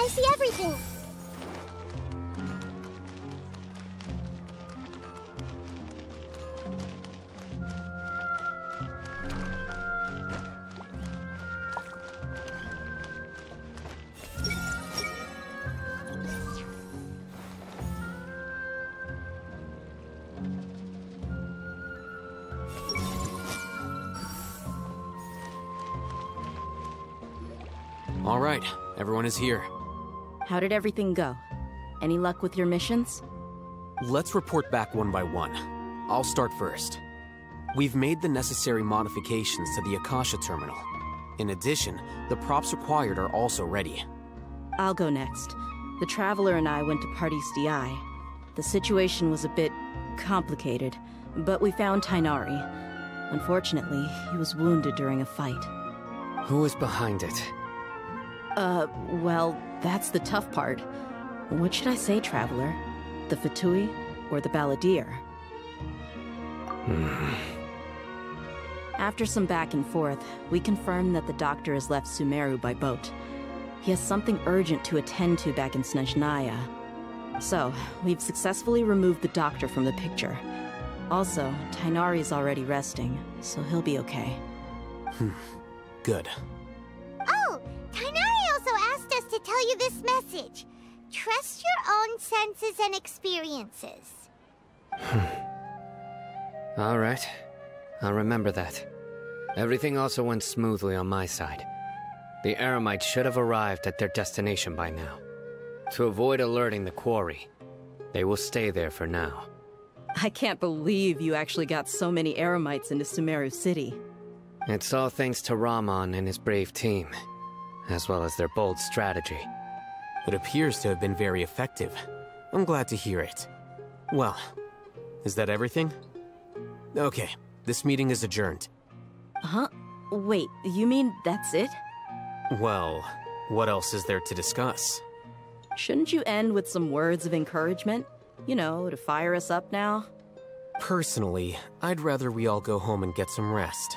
I see everything. All right, everyone is here. How did everything go? Any luck with your missions? Let's report back one by one. I'll start first. We've made the necessary modifications to the Akasha terminal. In addition, the props required are also ready. I'll go next. The Traveler and I went to Party's DI. The situation was a bit complicated, but we found Tainari. Unfortunately, he was wounded during a fight. Who is behind it? Well, that's the tough part. What should I say, Traveler? The Fatui or the Balladeer? After some back and forth, we confirmed that the doctor has left Sumeru by boat. He has something urgent to attend to back in Snezhnaya. So, we've successfully removed the doctor from the picture. Also, Tainari's already resting, so he'll be okay. Good. Oh, Tainari also asked us to tell you this message. Trust your own senses and experiences. All right. I'll remember that. Everything also went smoothly on my side. The Eremites should have arrived at their destination by now. To avoid alerting the quarry, they will stay there for now. I can't believe you actually got so many Eremites into Sumeru City. It's all thanks to Rahman and his brave team, as well as their bold strategy. It appears to have been very effective. I'm glad to hear it. Well, is that everything? Okay, this meeting is adjourned. Huh? Wait, you mean that's it? Well, what else is there to discuss? Shouldn't you end with some words of encouragement? You know, to fire us up now? Personally, I'd rather we all go home and get some rest.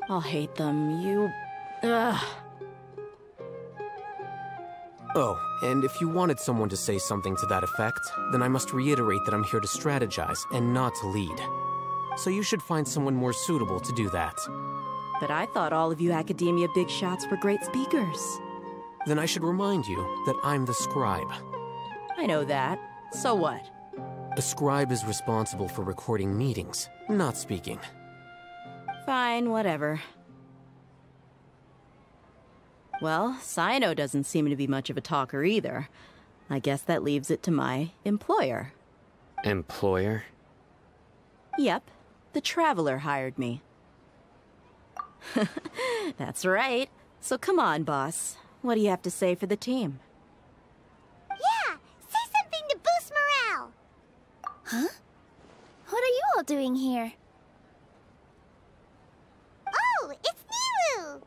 I'll hate them, you... Ugh. Oh, and if you wanted someone to say something to that effect, then I must reiterate that I'm here to strategize and not to lead. So you should find someone more suitable to do that. But I thought all of you academia big shots were great speakers. Then I should remind you that I'm the scribe. I know that. So what? A scribe is responsible for recording meetings, not speaking. Fine, whatever. Well, Cyno doesn't seem to be much of a talker either. I guess that leaves it to my employer. Employer? Yep, the Traveler hired me. That's right. So come on, boss. What do you have to say for the team? Yeah, say something to boost morale. Huh? What are you all doing here? Oh, it's Nilu!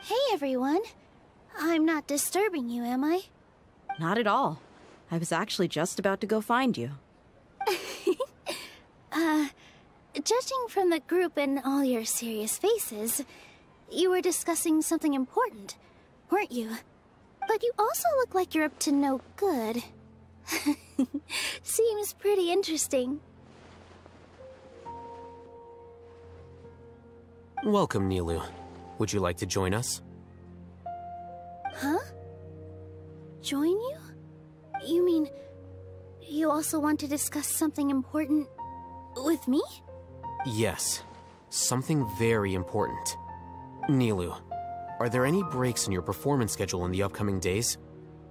Hey, everyone. I'm not disturbing you, am I? Not at all. I was actually just about to go find you. Judging from the group and all your serious faces, you were discussing something important, weren't you? But you also look like you're up to no good. Seems pretty interesting. Welcome, Nilu. Would you like to join us? Huh? Join you? You mean, you also want to discuss something important with me? Yes. Something very important. Nilu, are there any breaks in your performance schedule in the upcoming days?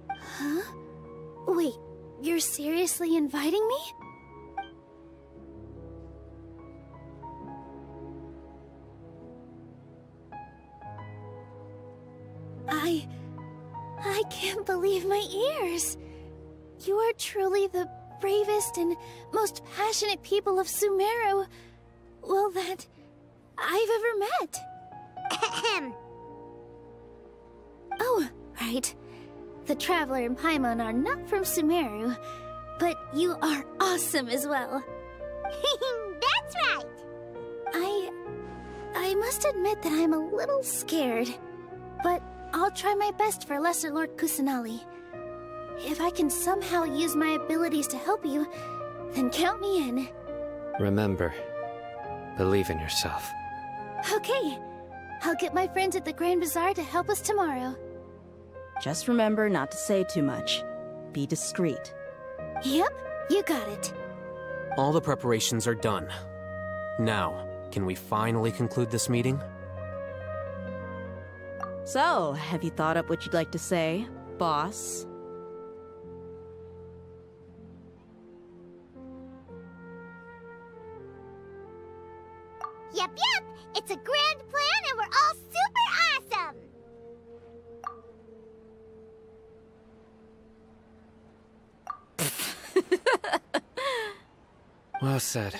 Huh? Wait, you're seriously inviting me? I can't believe my ears. You are truly the bravest and most passionate people of Sumeru, well, that I've ever met. Ahem. Oh, right. The Traveler and Paimon are not from Sumeru, but you are awesome as well. That's right. I must admit that I'm a little scared, but I'll try my best for Lesser Lord Kusanali. If I can somehow use my abilities to help you, then count me in. Remember, believe in yourself. Okay. I'll get my friends at the Grand Bazaar to help us tomorrow. Just remember not to say too much. Be discreet. Yep, you got it. All the preparations are done. Now, can we finally conclude this meeting? So, have you thought up what you'd like to say, boss? Yep, it's a grand plan and we're all super awesome! Well said.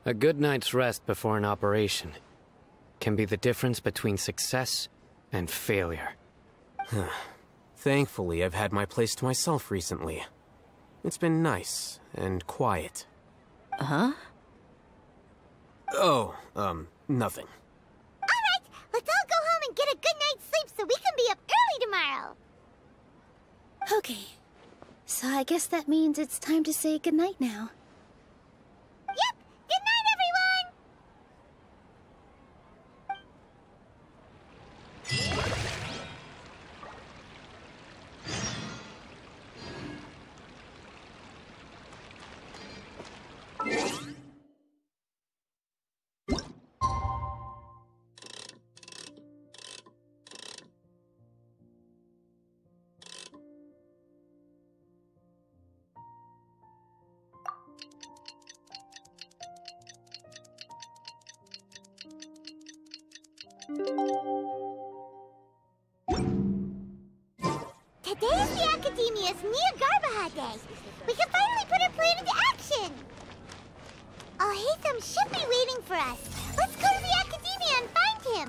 A good night's rest before an operation can be the difference between success and failure. Thankfully, I've had my place to myself recently. It's been nice and quiet. Huh? Oh, nothing. Alright, let's all go home and get a good night's sleep so we can be up early tomorrow! Okay. So I guess that means it's time to say goodnight now. Yep! Good night, everyone! Today is the Academia's Niagarbaha Day. We can finally put our plan into action. Al-Haytham should be waiting for us. Let's go to the Academia and find him.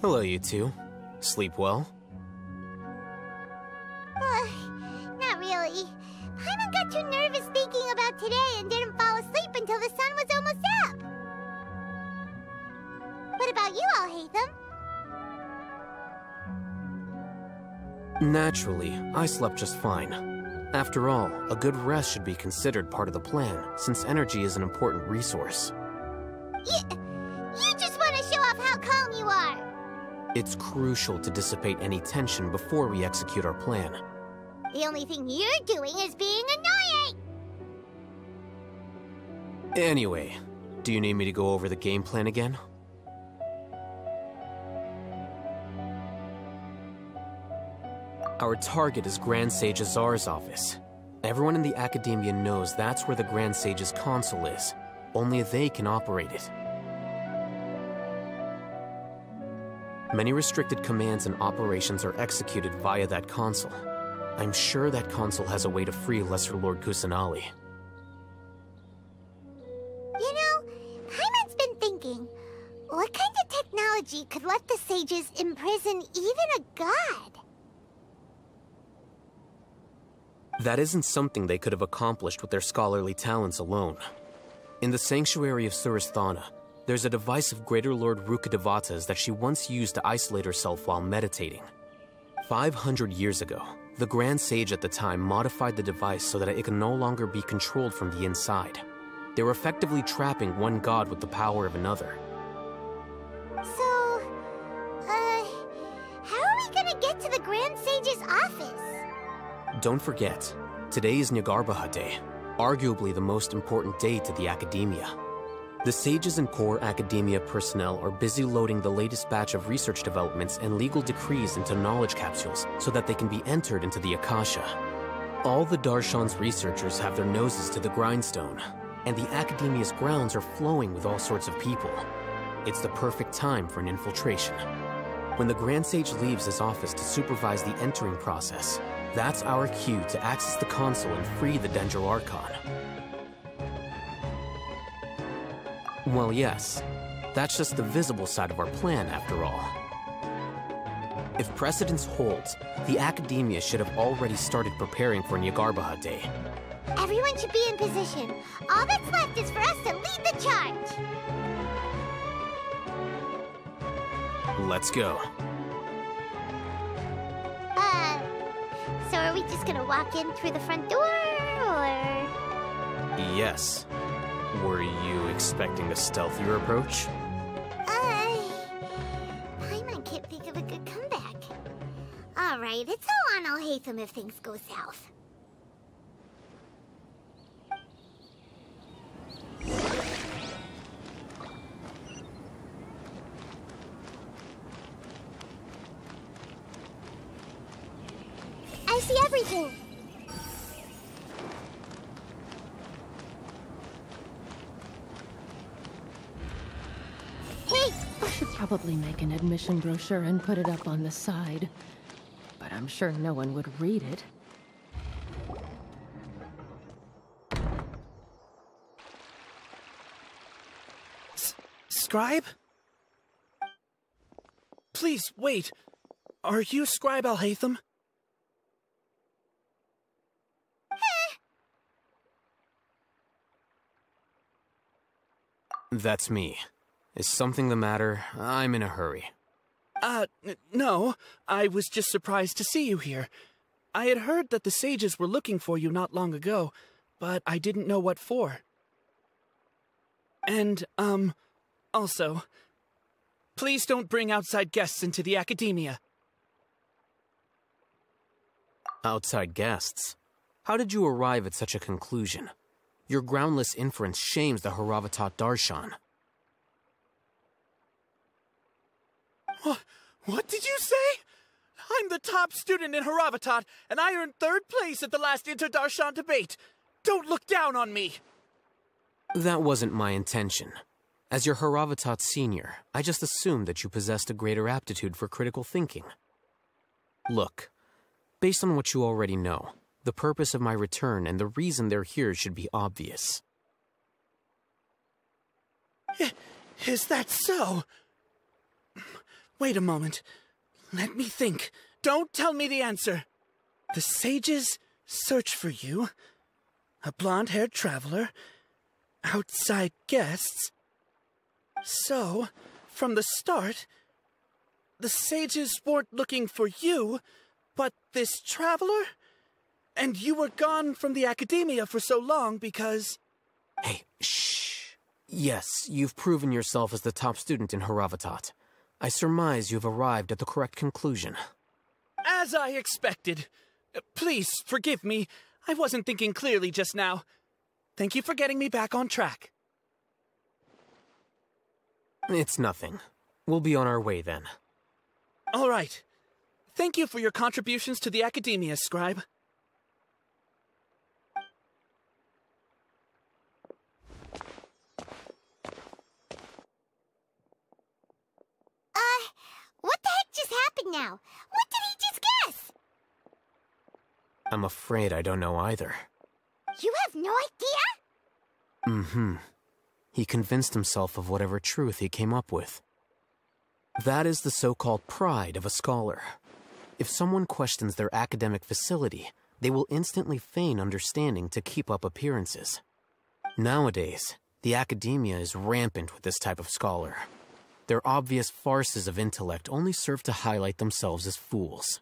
Hello, you two. Sleep well? Not really. Paimon got too nervous thinking about today and didn't fall asleep until the sun was almost up. What about you, Al-Haytham? Naturally, I slept just fine. After all, a good rest should be considered part of the plan, since energy is an important resource. You just want to show off how calm you are. It's crucial to dissipate any tension before we execute our plan. The only thing you're doing is being annoying. Anyway, do you need me to go over the game plan again? Our target is Grand Sage Azar's office. Everyone in the Academia knows that's where the Grand Sage's console is. Only they can operate it. Many restricted commands and operations are executed via that console. I'm sure that console has a way to free Lesser Lord Kusanali. You know, Paimon's been thinking, what kind of technology could let the sages imprison even a god? That isn't something they could have accomplished with their scholarly talents alone. In the Sanctuary of Suristhana, there's a device of Greater Lord Rukkhadevata's that she once used to isolate herself while meditating. 500 years ago, the Grand Sage at the time modified the device so that it could no longer be controlled from the inside. They were effectively trapping one god with the power of another. So, how are we gonna get to the Grand Sage's office? Don't forget, today is Niagarbaha Day, arguably the most important day to the Academia. The sages and core Academia personnel are busy loading the latest batch of research developments and legal decrees into knowledge capsules so that they can be entered into the Akasha. All the Darshan's researchers have their noses to the grindstone, and the Academia's grounds are flowing with all sorts of people. It's the perfect time for an infiltration. When the Grand Sage leaves his office to supervise the entering process, that's our cue to access the console and free the Dendro Archon. Well, yes, that's just the visible side of our plan, after all. If precedence holds, the Academia should have already started preparing for Nyagarbha Day. Everyone should be in position. All that's left is for us to lead the charge. Let's go. So are we just gonna walk in through the front door, or...? Yes. Were you expecting a stealthier approach? Paimon can't think of a good comeback. Alright, it's all on Alhaitham if things go south. I see everything. Hey! I should probably make an admission brochure and put it up on the side. But I'm sure no one would read it. Scribe? Please, wait. Are you Scribe Alhaitham? That's me. Is something the matter? I'm in a hurry. No. I was just surprised to see you here. I had heard that the sages were looking for you not long ago, but I didn't know what for. And, also, please don't bring outside guests into the Academia. Outside guests? How did you arrive at such a conclusion? Your groundless inference shames the Haravatat Darshan. What did you say? I'm the top student in Haravatat, and I earned 3rd place at the last Inter-Darshan debate. Don't look down on me! That wasn't my intention. As your Haravatat senior, I just assumed that you possessed a greater aptitude for critical thinking. Look, based on what you already know, the purpose of my return and the reason they're here should be obvious. Is that so? Wait a moment. Let me think. Don't tell me the answer. The sages search for you. A blonde-haired traveler. Outside guests. So, from the start, the sages weren't looking for you, but this traveler? And you were gone from the Academia for so long because... Hey, shh. Yes, you've proven yourself as the top student in Haravatat. I surmise you've arrived at the correct conclusion. As I expected. Please, forgive me. I wasn't thinking clearly just now. Thank you for getting me back on track. It's nothing. We'll be on our way then. All right. Thank you for your contributions to the Academia, Scribe. What the heck just happened now? What did he just guess? I'm afraid I don't know either. You have no idea? Mm-hmm. He convinced himself of whatever truth he came up with. That is the so-called pride of a scholar. If someone questions their academic facility, they will instantly feign understanding to keep up appearances. Nowadays, the Academia is rampant with this type of scholar. Their obvious farces of intellect only serve to highlight themselves as fools.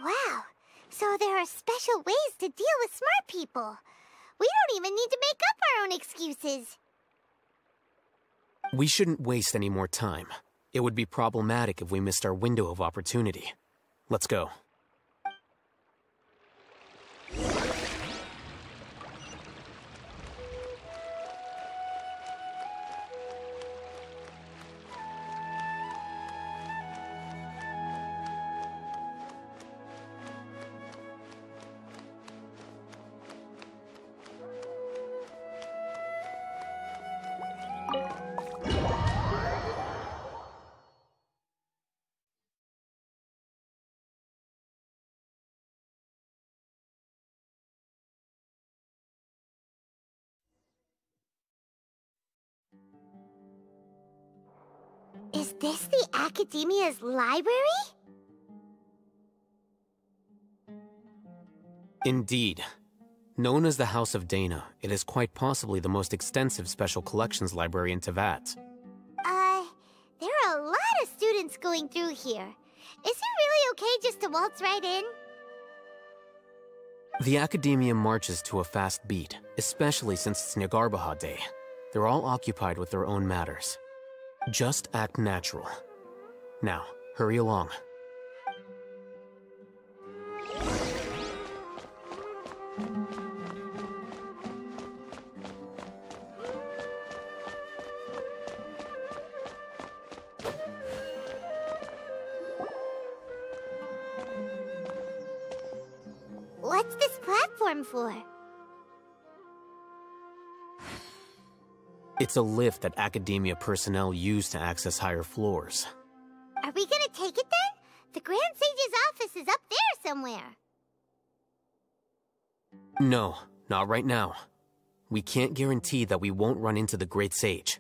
Wow, so there are special ways to deal with smart people. We don't even need to make up our own excuses. We shouldn't waste any more time. It would be problematic if we missed our window of opportunity. Let's go. Is this the Academia's library? Indeed. Known as the House of Dana, it is quite possibly the most extensive special collections library in Teyvat. There are a lot of students going through here. Is it really okay just to waltz right in? The Academia marches to a fast beat, especially since it's Nyargarbaha Day. They're all occupied with their own matters. Just act natural. Now, hurry along. What's this platform for? It's a lift that Academia personnel use to access higher floors. Are we gonna take it then? The Grand Sage's office is up there somewhere. No, not right now. We can't guarantee that we won't run into the Great Sage.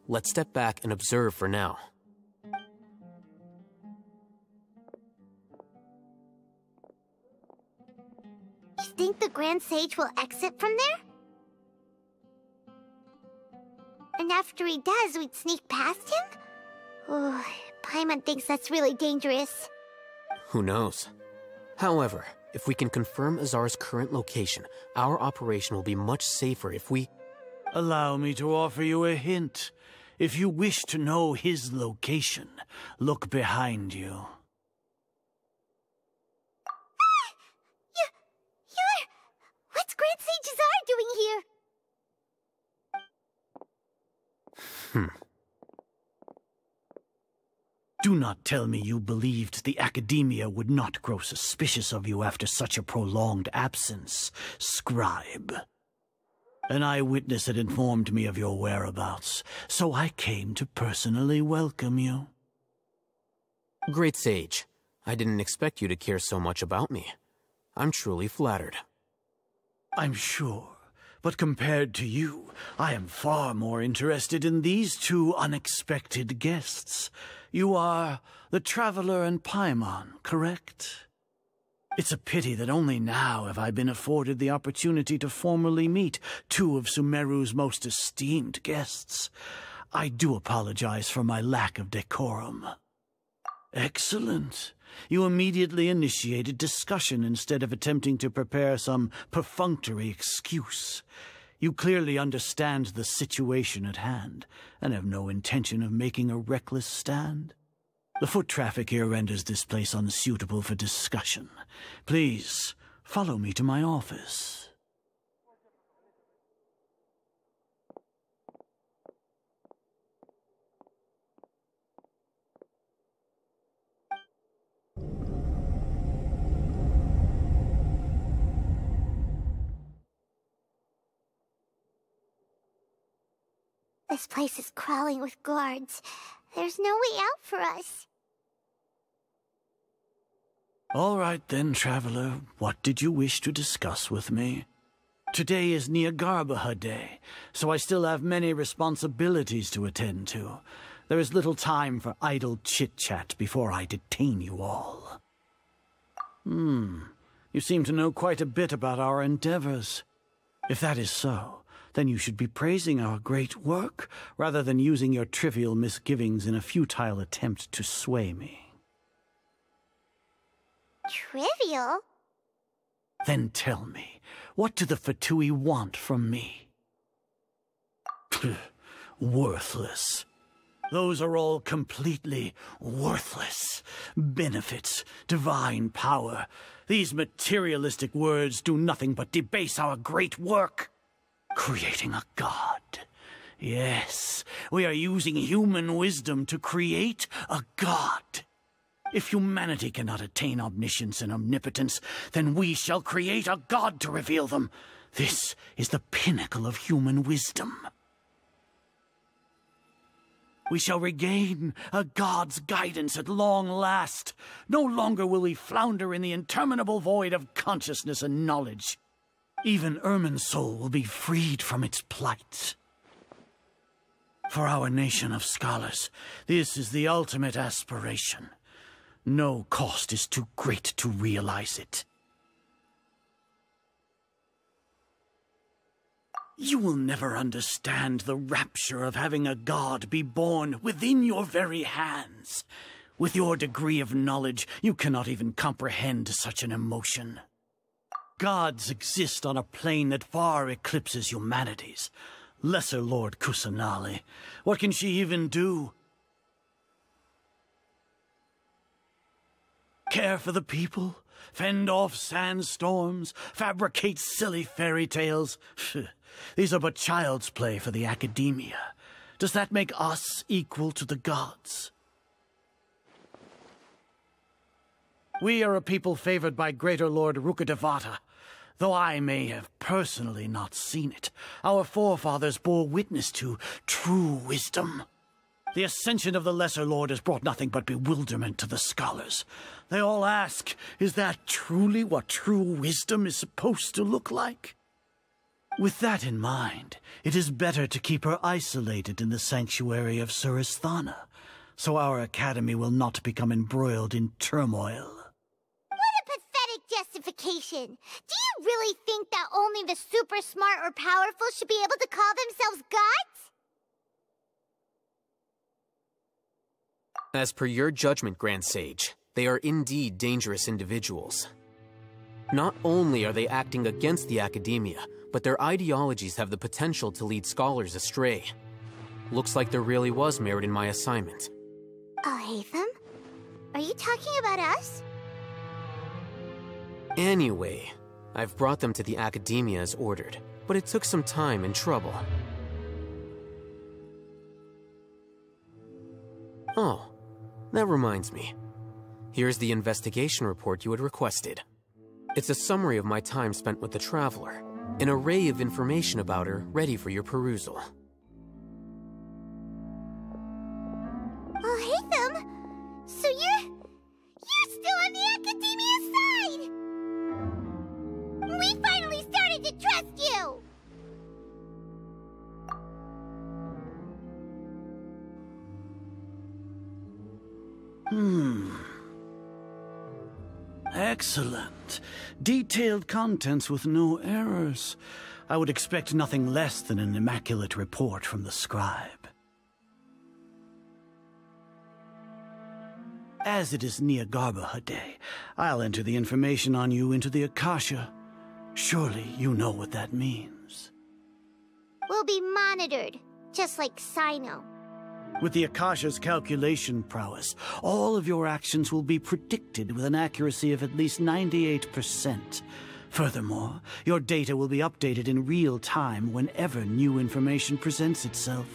Let's step back and observe for now. You think the Grand Sage will exit from there? And after he does, we'd sneak past him? Oh, Paimon thinks that's really dangerous. Who knows? However, if we can confirm Azar's current location, our operation will be much safer if we... Allow me to offer you a hint. If you wish to know his location, look behind you. What's Grand Sage Azar doing here? Do not tell me you believed the Academia would not grow suspicious of you after such a prolonged absence, scribe. An eyewitness had informed me of your whereabouts, so I came to personally welcome you. Great Sage, I didn't expect you to care so much about me. I'm truly flattered. I'm sure, but compared to you, I am far more interested in these two unexpected guests. You are the Traveler and Paimon, correct? It's a pity that only now have I been afforded the opportunity to formally meet two of Sumeru's most esteemed guests. I do apologize for my lack of decorum. Excellent. You immediately initiated discussion instead of attempting to prepare some perfunctory excuse. You clearly understand the situation at hand, and have no intention of making a reckless stand. The foot traffic here renders this place unsuitable for discussion. Please, follow me to my office. This place is crawling with guards. There's no way out for us. All right then, Traveler. What did you wish to discuss with me? Today is Nyargarbaha Day, so I still have many responsibilities to attend to. There is little time for idle chit-chat before I detain you all. You seem to know quite a bit about our endeavors. If that is so, then you should be praising our great work, rather than using your trivial misgivings in a futile attempt to sway me. Trivial? Then tell me, what do the Fatui want from me? Worthless. Those are all completely worthless. Benefits, divine power. These materialistic words do nothing but debase our great work. Creating a god. Yes, we are using human wisdom to create a god. If humanity cannot attain omniscience and omnipotence, then we shall create a god to reveal them. This is the pinnacle of human wisdom. We shall regain a god's guidance at long last. No longer will we flounder in the interminable void of consciousness and knowledge. Even Irmin's soul will be freed from its plight. For our nation of scholars, this is the ultimate aspiration. No cost is too great to realize it. You will never understand the rapture of having a god be born within your very hands. With your degree of knowledge, you cannot even comprehend such an emotion. Gods exist on a plane that far eclipses humanity's. Lesser Lord Kusanali, what can she even do? Care for the people? Fend off sandstorms? Fabricate silly fairy tales? These are but child's play for the academia. Does that make us equal to the gods? We are a people favored by Greater Lord Rukkhadevata. Though I may have personally not seen it, our forefathers bore witness to true wisdom. The ascension of the Lesser Lord has brought nothing but bewilderment to the scholars. They all ask, is that truly what true wisdom is supposed to look like? With that in mind, it is better to keep her isolated in the sanctuary of Surasthana, so our academy will not become embroiled in turmoil. Justification. Do you really think that only the super smart or powerful should be able to call themselves gods? As per your judgment, Grand Sage, they are indeed dangerous individuals. Not only are they acting against the academia, but their ideologies have the potential to lead scholars astray. Looks like there really was merit in my assignment. Oh, Hatham? Are you talking about us? Anyway, I've brought them to the academia as ordered, but it took some time and trouble. Oh, that reminds me. Here's the investigation report you had requested. It's a summary of my time spent with the Traveler, an array of information about her ready for your perusal. Oh, Hatham! So you're still on the academia side! We finally started to trust you! Excellent. Detailed contents with no errors. I would expect nothing less than an immaculate report from the scribe. As it is Niagarbaha Day, I'll enter the information on you into the Akasha. Surely you know what that means. We'll be monitored, just like Sino. With the Akasha's calculation prowess, all of your actions will be predicted with an accuracy of at least 98%. Furthermore, your data will be updated in real time whenever new information presents itself.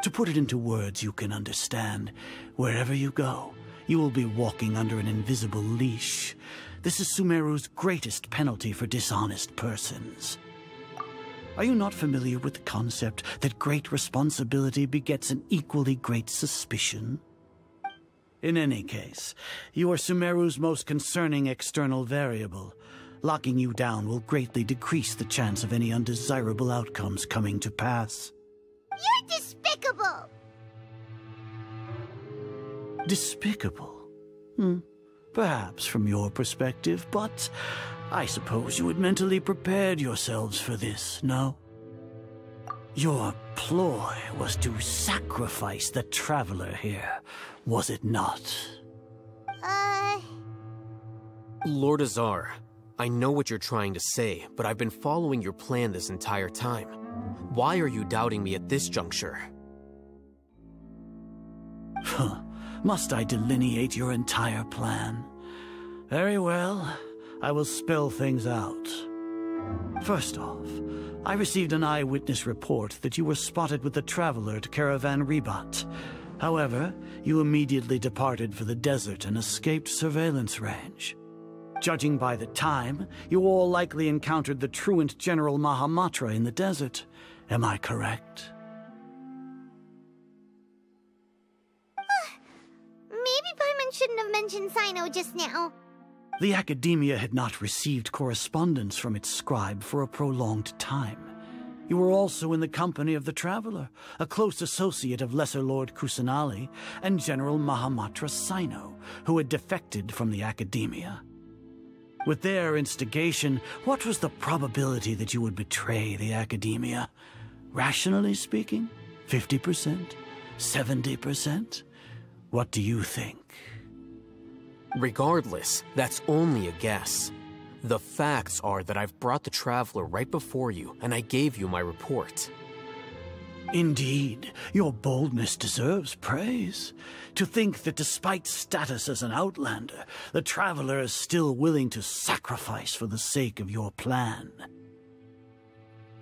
To put it into words you can understand, wherever you go, you will be walking under an invisible leash. This is Sumeru's greatest penalty for dishonest persons. Are you not familiar with the concept that great responsibility begets an equally great suspicion? In any case, you are Sumeru's most concerning external variable. Locking you down will greatly decrease the chance of any undesirable outcomes coming to pass. You're despicable! Despicable? Perhaps from your perspective, but I suppose you had mentally prepared yourselves for this, no? Your ploy was to sacrifice the Traveler here, was it not? Lord Azar, I know what you're trying to say, but I've been following your plan this entire time. Why are you doubting me at this juncture? Must I delineate your entire plan? Very well. I will spell things out. First off, I received an eyewitness report that you were spotted with the Traveler at Caravan Ribat. However, you immediately departed for the desert and escaped surveillance range. Judging by the time, you all likely encountered the truant General Mahamatra in the desert. Am I correct? Maybe Paimon shouldn't have mentioned Sino just now. The Academia had not received correspondence from its scribe for a prolonged time. You were also in the company of the Traveler, a close associate of Lesser Lord Kusanali and General Mahamatra Sino, who had defected from the Academia. With their instigation, what was the probability that you would betray the Academia? Rationally speaking, 50%? 70%? What do you think? Regardless, that's only a guess. The facts are that I've brought the Traveler right before you, and I gave you my report. Indeed, your boldness deserves praise. To think that despite status as an outlander, the Traveler is still willing to sacrifice for the sake of your plan.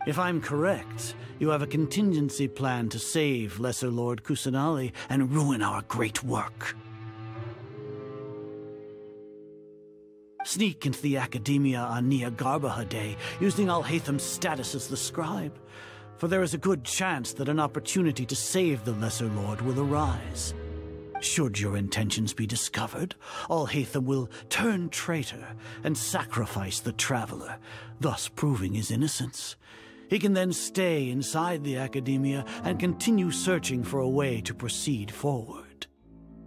If I'm correct, you have a contingency plan to save Lesser Lord Kusanali and ruin our great work. Sneak into the Academia on Nia Garbaha Day, using Alhaitham's status as the scribe, for there is a good chance that an opportunity to save the Lesser Lord will arise. Should your intentions be discovered, Alhaitham will turn traitor and sacrifice the Traveler, thus proving his innocence. He can then stay inside the Academia and continue searching for a way to proceed forward.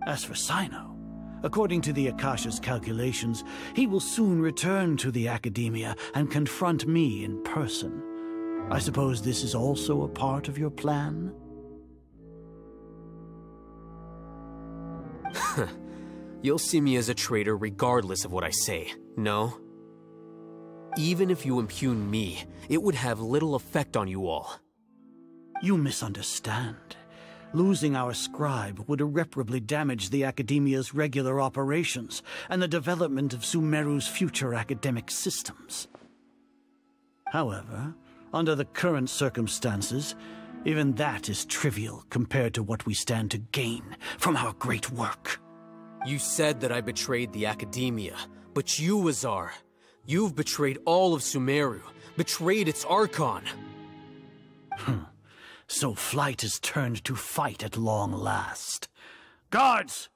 As for Sino, according to the Akasha's calculations, he will soon return to the Academia and confront me in person. I suppose this is also a part of your plan? You'll see me as a traitor regardless of what I say, no? Even if you impugn me, it would have little effect on you all. You misunderstand. Losing our scribe would irreparably damage the Academia's regular operations and the development of Sumeru's future academic systems. However, under the current circumstances, even that is trivial compared to what we stand to gain from our great work. You said that I betrayed the Academia, but you, Azar, you've betrayed all of Sumeru, betrayed its Archon. So flight has turned to fight at long last. Guards!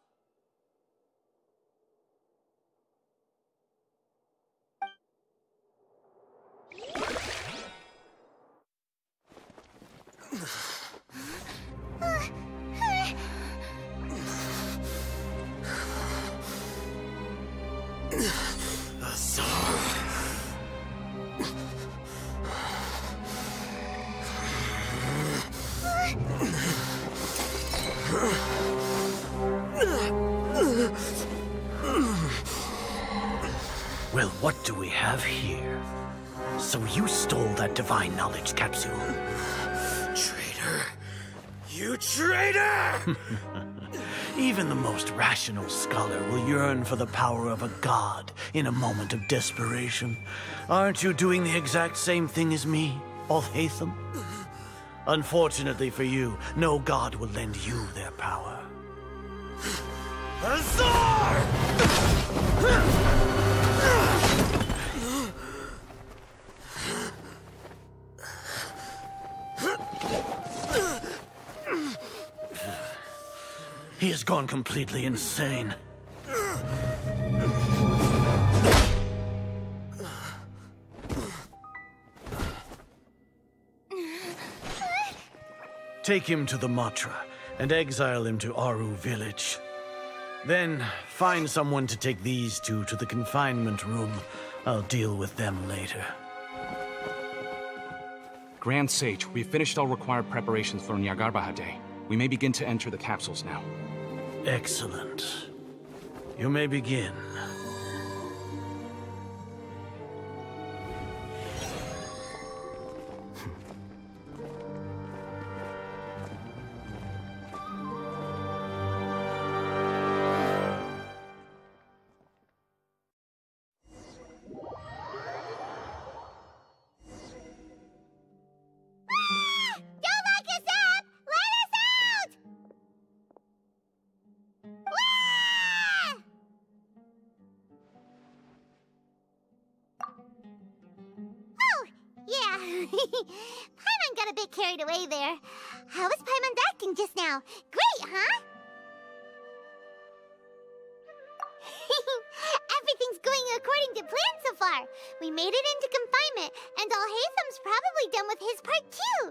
Well, what do we have here? So you stole that divine knowledge capsule? Traitor! You traitor! Even the most rational scholar will yearn for the power of a god in a moment of desperation. Aren't you doing the exact same thing as me, Alhaitham? Unfortunately for you, no god will lend you their power. Azar! He has gone completely insane. Take him to the Matra and exile him to Aru village. Then find someone to take these two to the confinement room. I'll deal with them later. Grand Sage, we've finished all required preparations for Nyagarbha Day. We may begin to enter the capsules now. Excellent. You may begin. Paimon got a bit carried away there. How was Paimon acting just now? Great, huh? Everything's going according to plan so far. We made it into confinement, and Alhaitham's probably done with his part too.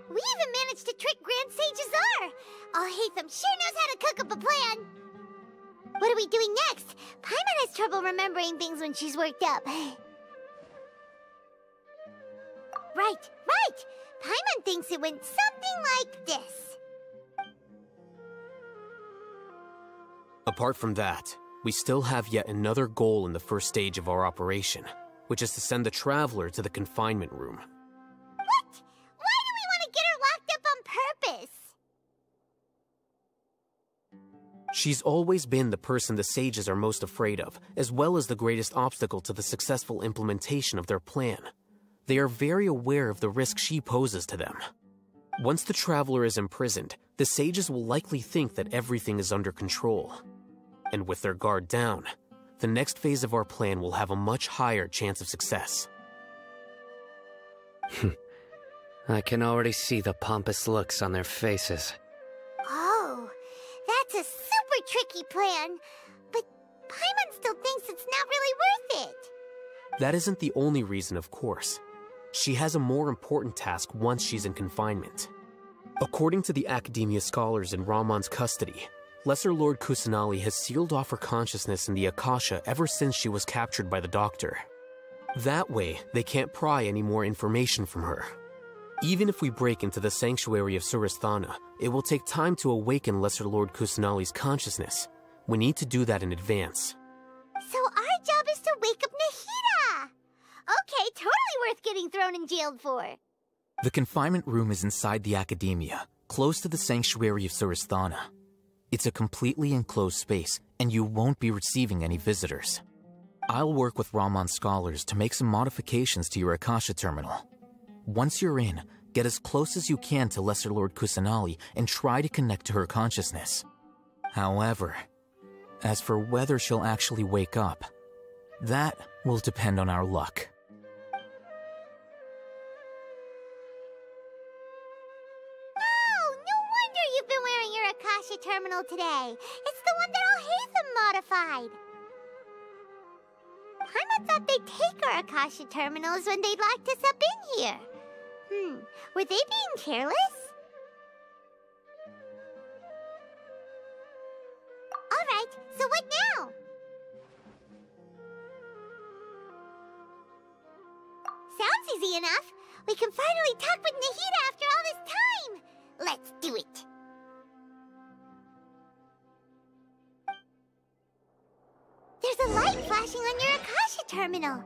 We even managed to trick Grand Sage Azar. Alhaitham sure knows how to cook up a plan. What are we doing next? Paimon has trouble remembering things when she's worked up. Right. Paimon thinks it went something like this. Apart from that, we still have yet another goal in the first stage of our operation, which is to send the Traveler to the confinement room. What? Why do we want to get her locked up on purpose? She's always been the person the sages are most afraid of, as well as the greatest obstacle to the successful implementation of their plan. They are very aware of the risk she poses to them. Once the Traveler is imprisoned, the sages will likely think that everything is under control. And with their guard down, the next phase of our plan will have a much higher chance of success. I can already see the pompous looks on their faces. Oh, that's a super tricky plan. But Paimon still thinks it's not really worth it. That isn't the only reason, of course. She has a more important task once she's in confinement. According to the Academia scholars in Ramon's custody, Lesser Lord Kusanali has sealed off her consciousness in the Akasha ever since she was captured by the Doctor. That way, they can't pry any more information from her. Even if we break into the sanctuary of Surasthana, it will take time to awaken Lesser Lord Kusanali's consciousness. We need to do that in advance. So our job is to wake up Nahida! Okay, totally worth getting thrown in jail for. The confinement room is inside the Academia, close to the sanctuary of Surasthana. It's a completely enclosed space, and you won't be receiving any visitors. I'll work with Ramon's scholars to make some modifications to your Akasha terminal. Once you're in, get as close as you can to Lesser Lord Kusanali and try to connect to her consciousness. However, as for whether she'll actually wake up, that will depend on our luck. Akasha terminal today. It's the one that Alhaitham modified. Paimon thought they'd take our Akasha terminals when they locked us up in here. Were they being careless? Alright, so what now? Sounds easy enough. We can finally talk with Nahida after all this time. Let's do it. There's a light flashing on your Akasha terminal.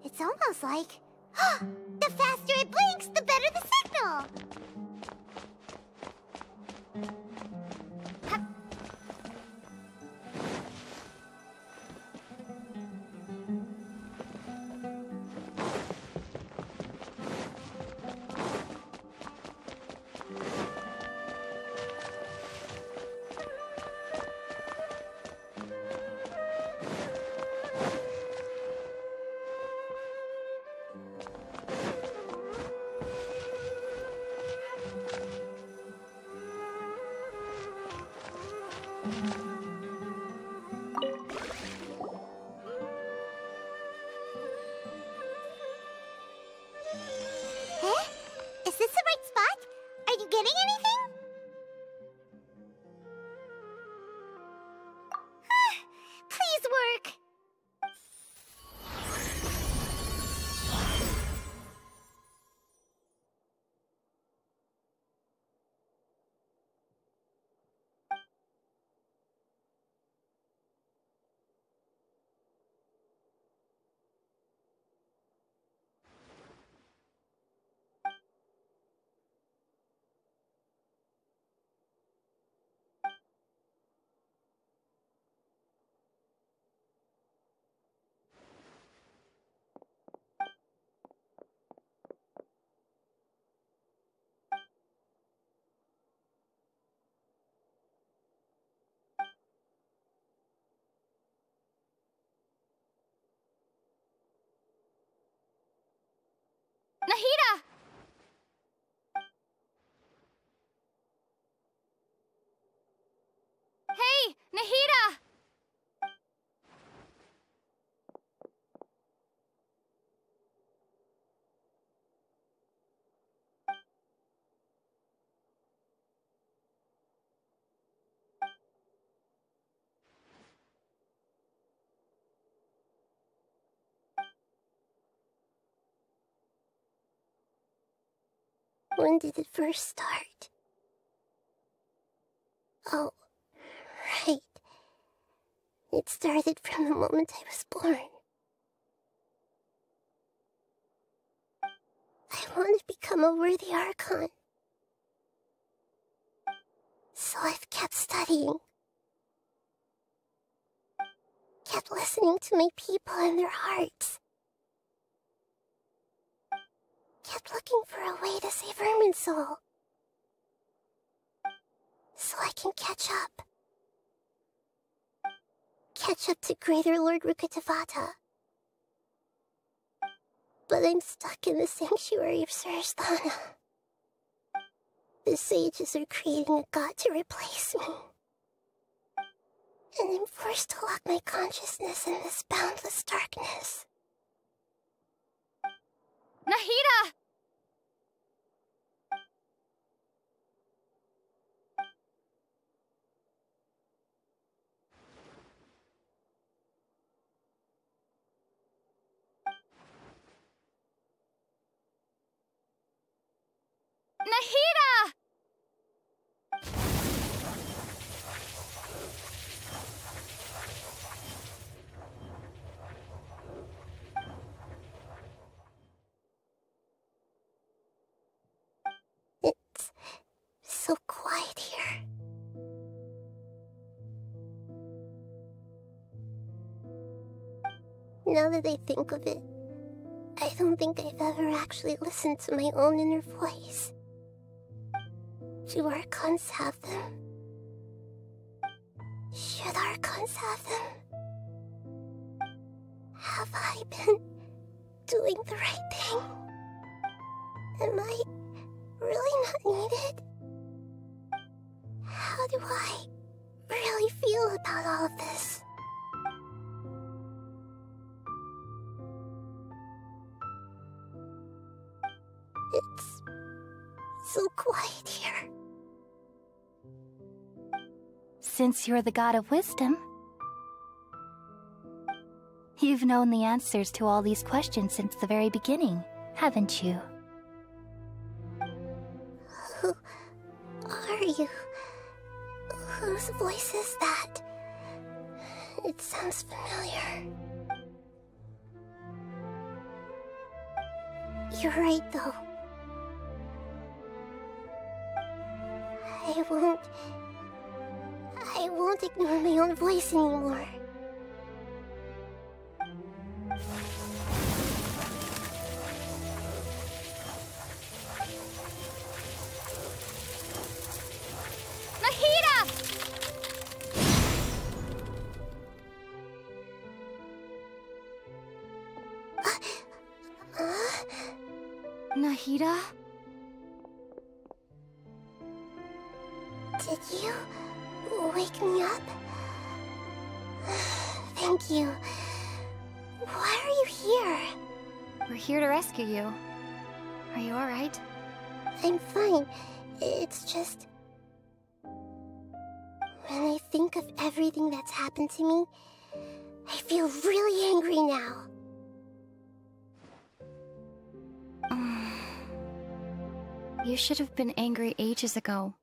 It's almost like... the faster it blinks, the better the signal! Is this the right spot? Are you getting anything? Please work. When did it first start? Oh, right. It started from the moment I was born. I want to become a worthy Archon. So I've kept studying. Kept listening to my people and their hearts. Kept looking for a way to save Irminsul. So I can catch up. Catch up to Greater Lord Rukkhadevata. But I'm stuck in the sanctuary of Surasthana. The sages are creating a god to replace me. And I'm forced to lock my consciousness in this boundless darkness. Nahida! Nahida! It's so quiet here. Now that I think of it, I don't think I've ever actually listened to my own inner voice. Do Archons have them? Should Archons have them? Have I been doing the right thing? Am I really not needed? How do I really feel about all of this? It's so quiet here. Since you're the god of wisdom, you've known the answers to all these questions since the very beginning, haven't you? Who are you? Whose voice is that? It sounds familiar. You're right, though. I won't ignore my own voice anymore. Nahida! Nahida? Did you wake me up? Thank you. Why are you here? We're here to rescue you. Are you alright? I'm fine. It's just... when I think of everything that's happened to me, I feel really angry now. You should have been angry ages ago.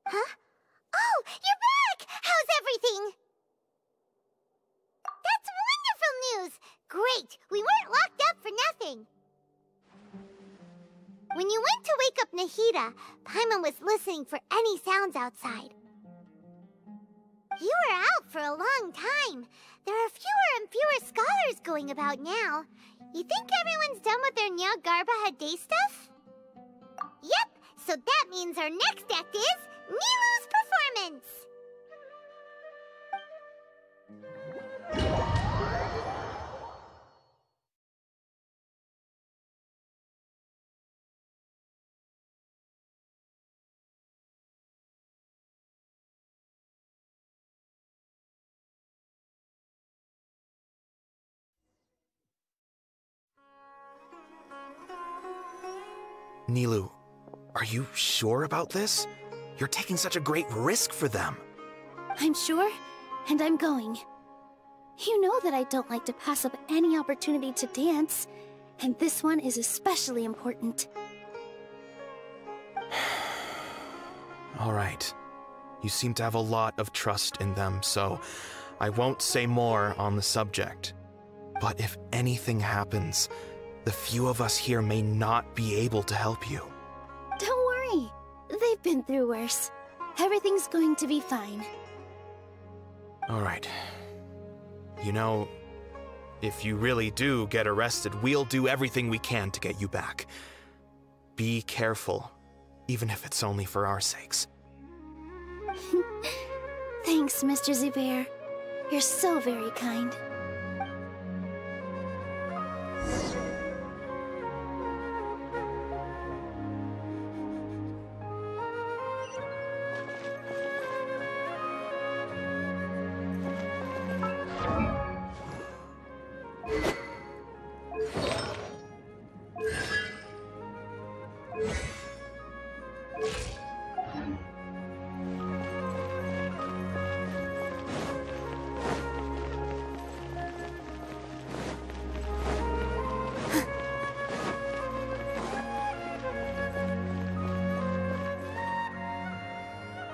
Huh? Oh, you're back! How's everything? That's wonderful news! Great! We weren't locked up for nothing! When you went to wake up Nahida, Paimon was listening for any sounds outside. You were out for a long time. There are fewer and fewer scholars going about now. You think everyone's done with their Nyagarbha day stuff? Yep, so that means our next act is Nilou's performance! Nilou, are you sure about this? You're taking such a great risk for them. I'm sure, and I'm going. You know that I don't like to pass up any opportunity to dance, and this one is especially important. All right. You seem to have a lot of trust in them, so I won't say more on the subject. But if anything happens, the few of us here may not be able to help you. Don't worry. They've been through worse. Everything's going to be fine. All right. You know, if you really do get arrested, we'll do everything we can to get you back. Be careful, even if it's only for our sakes. Thanks, Mr. Zubair. You're so very kind.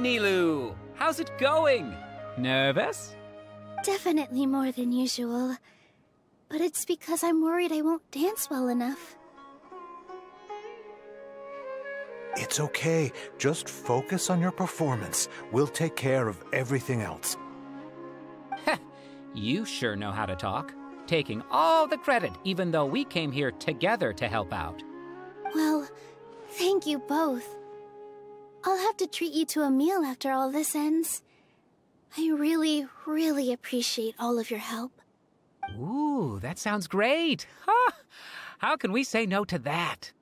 Nilou, how's it going? Nervous? Definitely more than usual. But it's because I'm worried I won't dance well enough. It's okay. Just focus on your performance. We'll take care of everything else. You sure know how to talk. Taking all the credit, even though we came here together to help out. Well, thank you both. I'll have to treat you to a meal after all this ends. I really, really appreciate all of your help. Ooh, that sounds great. Huh? How can we say no to that?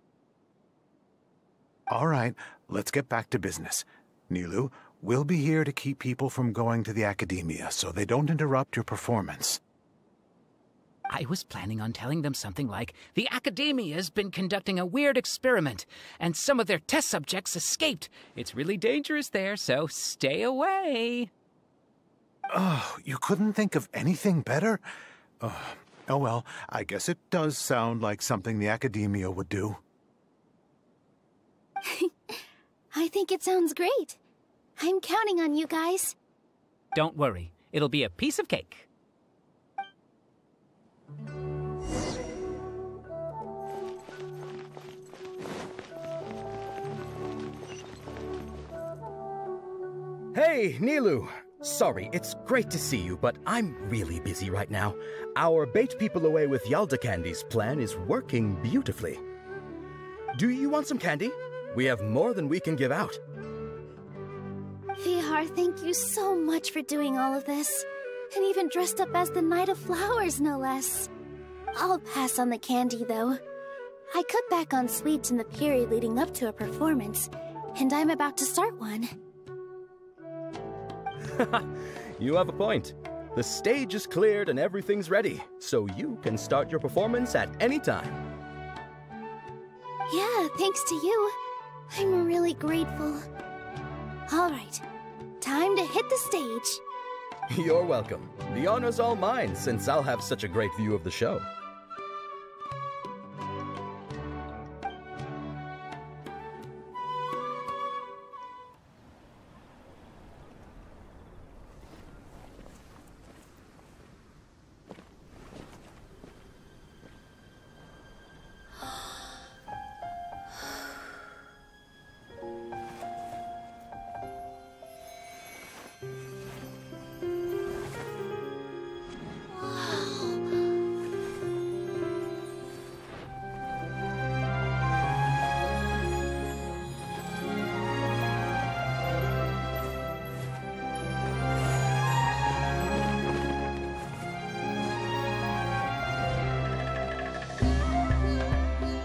All right, let's get back to business. Nilou, we'll be here to keep people from going to the academia so they don't interrupt your performance. I was planning on telling them something like, the Academia's been conducting a weird experiment, and some of their test subjects escaped. It's really dangerous there, so stay away. Oh, you couldn't think of anything better? Oh well, I guess it does sound like something the Academia would do. I think it sounds great. I'm counting on you guys. Don't worry, it'll be a piece of cake. Hey, Nilou! Sorry, it's great to see you, but I'm really busy right now. Our Bait People Away with Yalda Candies plan is working beautifully. Do you want some candy? We have more than we can give out. Vihar, thank you so much for doing all of this. And even dressed up as the Knight of Flowers, no less. I'll pass on the candy, though. I cut back on sweets in the period leading up to a performance, and I'm about to start one. You have a point. The stage is cleared and everything's ready, so you can start your performance at any time. Yeah, thanks to you. I'm really grateful. All right, time to hit the stage. You're welcome. The honor's all mine, since I'll have such a great view of the show.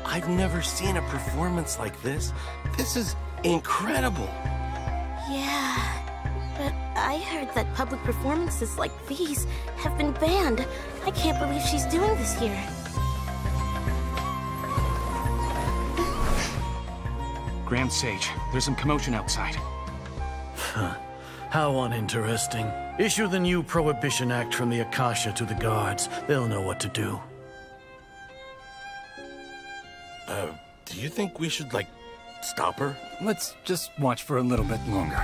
I've never seen a performance like this. This is incredible. Yeah, but I heard that public performances like these have been banned. I can't believe she's doing this here. Grand Sage, there's some commotion outside. Huh. How uninteresting. Issue the new Prohibition Act from the Akasha to the guards. They'll know what to do. Do you think we should, stop her? Let's just watch for a little bit longer.